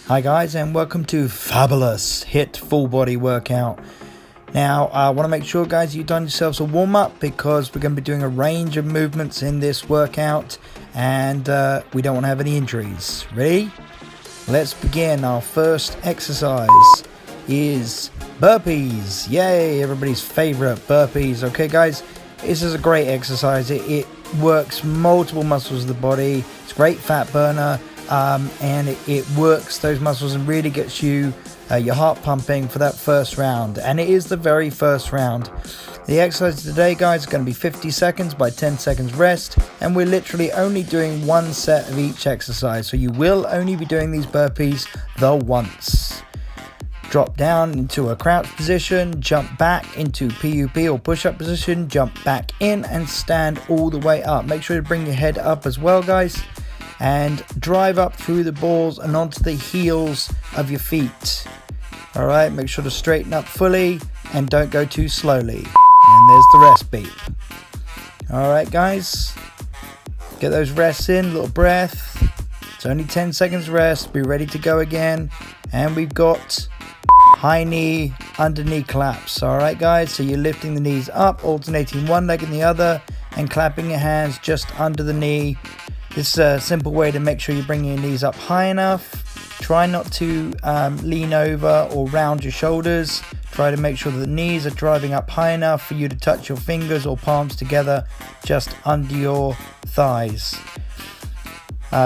Hi guys, and welcome to Fab-U-Lus HIIT full body workout. Now I want to make sure guys you've done yourselves a warm up because we're going to be doing a range of movements in this workout, and we don't want to have any injuries. Ready? Let's begin. Our first exercise is burpees. Yay, everybody's favorite burpees. Okay guys, this is a great exercise. It works multiple muscles of the body. It's a great fat burner. And it works those muscles and really gets you your heart pumping for that first round, and it is the very first round. The exercise today guys is going to be 50 seconds by 10 seconds rest, and we're literally only doing one set of each exercise, so you will only be doing these burpees the once. Drop down into a crouch position, jump back into PUP or push-up position, jump back in and stand all the way up. Make sure to bring your head up as well guys, and drive up through the balls and onto the heels of your feet. Alright, make sure to straighten up fully and don't go too slowly. And there's the rest beep. Alright guys, get those rests in, little breath. It's only 10 seconds rest, be ready to go again. And we've got high knee, under knee claps. Alright guys, so you're lifting the knees up, alternating one leg and the other, and clapping your hands just under the knee. This is a simple way to make sure you're bringing your knees up high enough. Try not to lean over or round your shoulders. Try to make sure that the knees are driving up high enough for you to touch your fingers or palms together just under your thighs.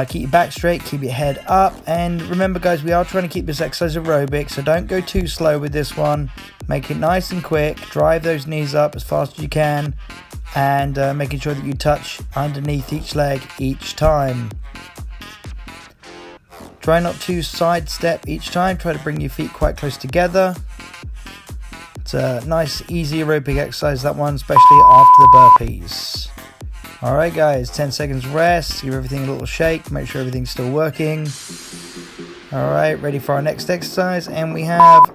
Keep your back straight, keep your head up, and remember guys, we are trying to keep this exercise aerobic, so don't go too slow with this one. Make it nice and quick. Drive those knees up as fast as you can, and making sure that you touch underneath each leg each time. Try not to sidestep each time. Try to bring your feet quite close together. It's a nice easy aerobic exercise, that one, especially after the burpees. Alright guys, 10 seconds rest, give everything a little shake, make sure everything's still working. Alright, ready for our next exercise, and we have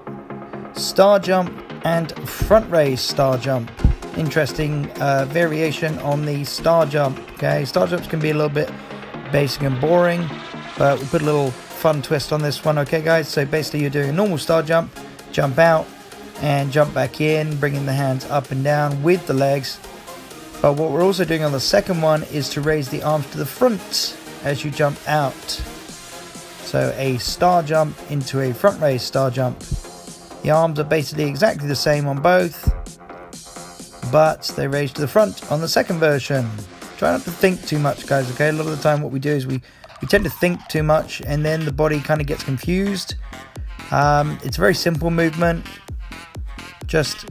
star jump and front raise star jump. Interesting variation on the star jump. Okay, star jumps can be a little bit basic and boring, but we put a little fun twist on this one. Okay guys, so basically you're doing a normal star jump, jump out and jump back in, bringing the hands up and down with the legs. But what we're also doing on the second one is to raise the arms to the front as you jump out. So a star jump into a front raise star jump. The arms are basically exactly the same on both, but they raise to the front on the second version. Try not to think too much guys, okay? A lot of the time what we do is we tend to think too much, and then the body kind of gets confused. It's a very simple movement. Just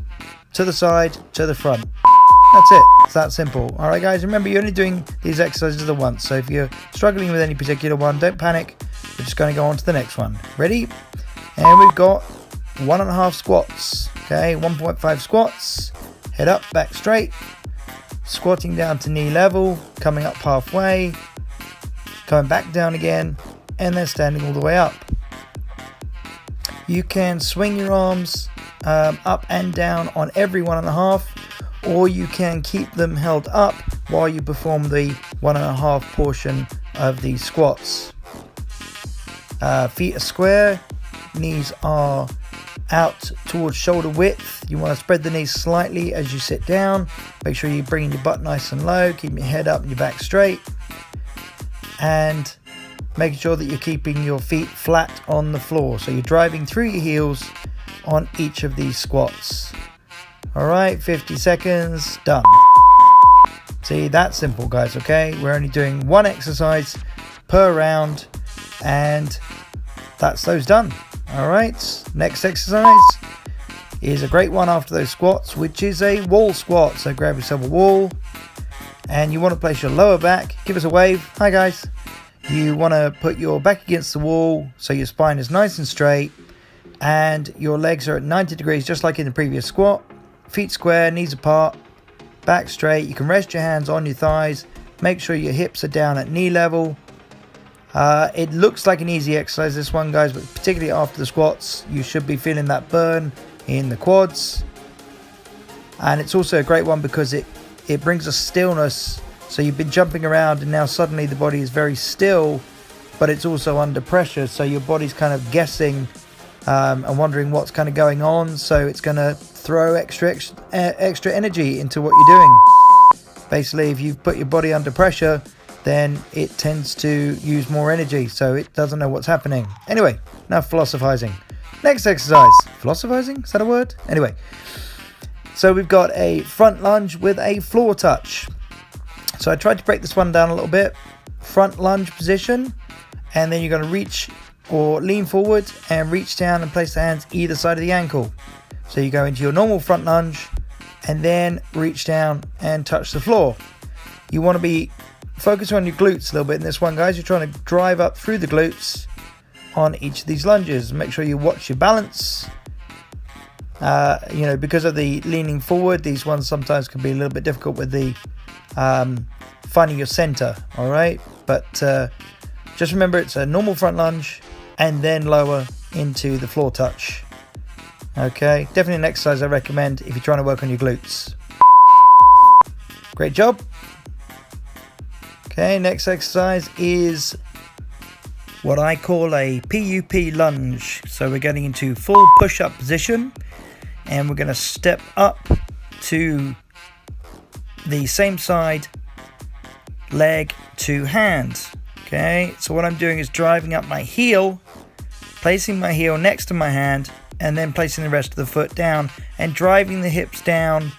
to the side, to the front. That's it. It's that simple. Alright guys, remember you're only doing these exercises the once, so if you're struggling with any particular one, don't panic. We're just going to go on to the next one. Ready? And we've got 1.5 squats. Okay, 1.5 squats. Head up, back straight. Squatting down to knee level, coming up halfway, coming back down again, and then standing all the way up. You can swing your arms up and down on every 1.5, or you can keep them held up while you perform the 1.5 portion of the squats. Feet are square, knees are out towards shoulder width. You want to spread the knees slightly as you sit down. Make sure you're bringing your butt nice and low, keeping your head up and your back straight, and making sure that you're keeping your feet flat on the floor, so you're driving through your heels on each of these squats. Alright, 50 seconds, done. See, that's simple guys, okay? We're only doing one exercise per round, and that's those done. Alright, next exercise is a great one after those squats, which is a wall squat. So grab yourself a wall, and you want to place your lower back. Give us a wave. Hi guys. You want to put your back against the wall so your spine is nice and straight, and your legs are at 90 degrees just like in the previous squat. Feet square, knees apart, back straight. You can rest your hands on your thighs. Make sure your hips are down at knee level. It looks like an easy exercise, this one guys, but particularly after the squats you should be feeling that burn in the quads. And it's also a great one because it brings a stillness. So you've been jumping around and now suddenly the body is very still but it's also under pressure, so your body's kind of guessing and wondering what's kind of going on, so it's going to throw extra energy into what you're doing. Basically, if you've put your body under pressure, then it tends to use more energy, so it doesn't know what's happening. Anyway, enough philosophizing. Next exercise. Philosophizing? Is that a word? Anyway, so we've got a front lunge with a floor touch. So I tried to break this one down a little bit. Front lunge position, and then you're going to reach or lean forward and reach down and place the hands either side of the ankle. So you go into your normal front lunge and then reach down and touch the floor. You want to be focusing on your glutes a little bit in this one, guys. You're trying to drive up through the glutes on each of these lunges. Make sure you watch your balance. Because of the leaning forward, these ones sometimes can be a little bit difficult with the finding your center. All right, but just remember it's a normal front lunge and then lower into the floor touch. Okay, definitely an exercise I recommend if you're trying to work on your glutes. Great job. Okay, next exercise is what I call a PEP Lunge. So we're getting into full push-up position, and we're going to step up to the same side leg to hand. Okay, so what I'm doing is driving up my heel, placing my heel next to my hand, and then placing the rest of the foot down and driving the hips down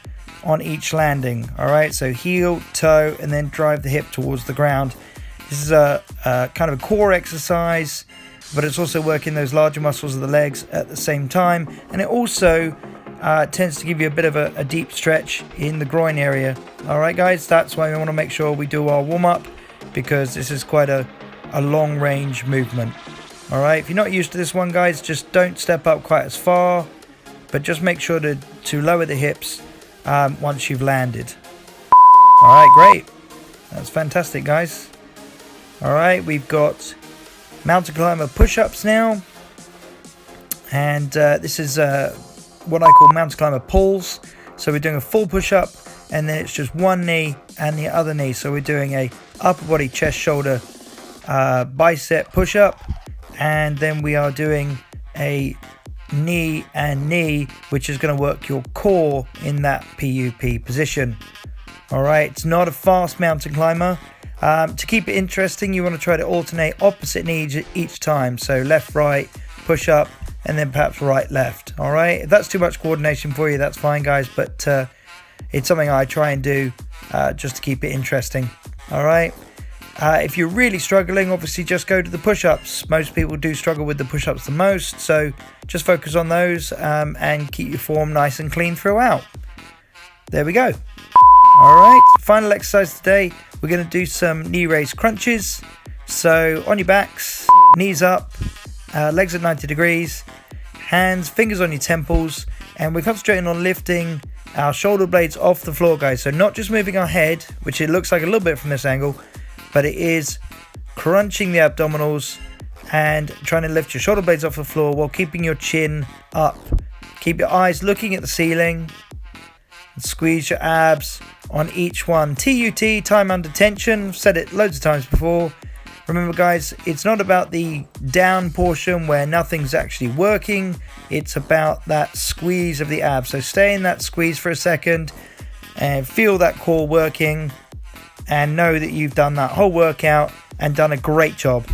on each landing. All right, so heel, toe, and then drive the hip towards the ground. This is a kind of a core exercise, but it's also working those larger muscles of the legs at the same time, and it also tends to give you a bit of a deep stretch in the groin area. All right, guys, that's why we want to make sure we do our warm-up, because this is quite a long range movement. All right, if you're not used to this one, guys, just don't step up quite as far, but just make sure to lower the hips once you've landed. All right, great. That's fantastic, guys. All right, we've got mountain climber push-ups now, and this is what I call mountain climber pulls. So we're doing a full push-up, and then it's just one knee and the other knee. So we're doing a upper body, chest, shoulder, bicep push-up, and then we are doing a knee and knee, which is going to work your core in that PUP position. All right, it's not a fast mountain climber. To keep it interesting, you want to try to alternate opposite knees each time. So left, right, push up, and then perhaps right, left. All right, if that's too much coordination for you, that's fine, guys, but it's something I try and do just to keep it interesting. All right. If you're really struggling, obviously just go to the push-ups. Most people do struggle with the push-ups the most, so just focus on those and keep your form nice and clean throughout. There we go. All right, final exercise today, we're going to do some knee raise crunches. So on your backs, knees up, legs at 90 degrees, hands, fingers on your temples, and we're concentrating on lifting our shoulder blades off the floor, guys. So not just moving our head, which it looks like a little bit from this angle, but it is crunching the abdominals and trying to lift your shoulder blades off the floor while keeping your chin up. Keep your eyes looking at the ceiling and squeeze your abs on each one. TUT, time under tension. I've said it loads of times before. Remember, guys, it's not about the down portion where nothing's actually working. It's about that squeeze of the abs. So stay in that squeeze for a second and feel that core working, and know that you've done that whole workout and done a great job.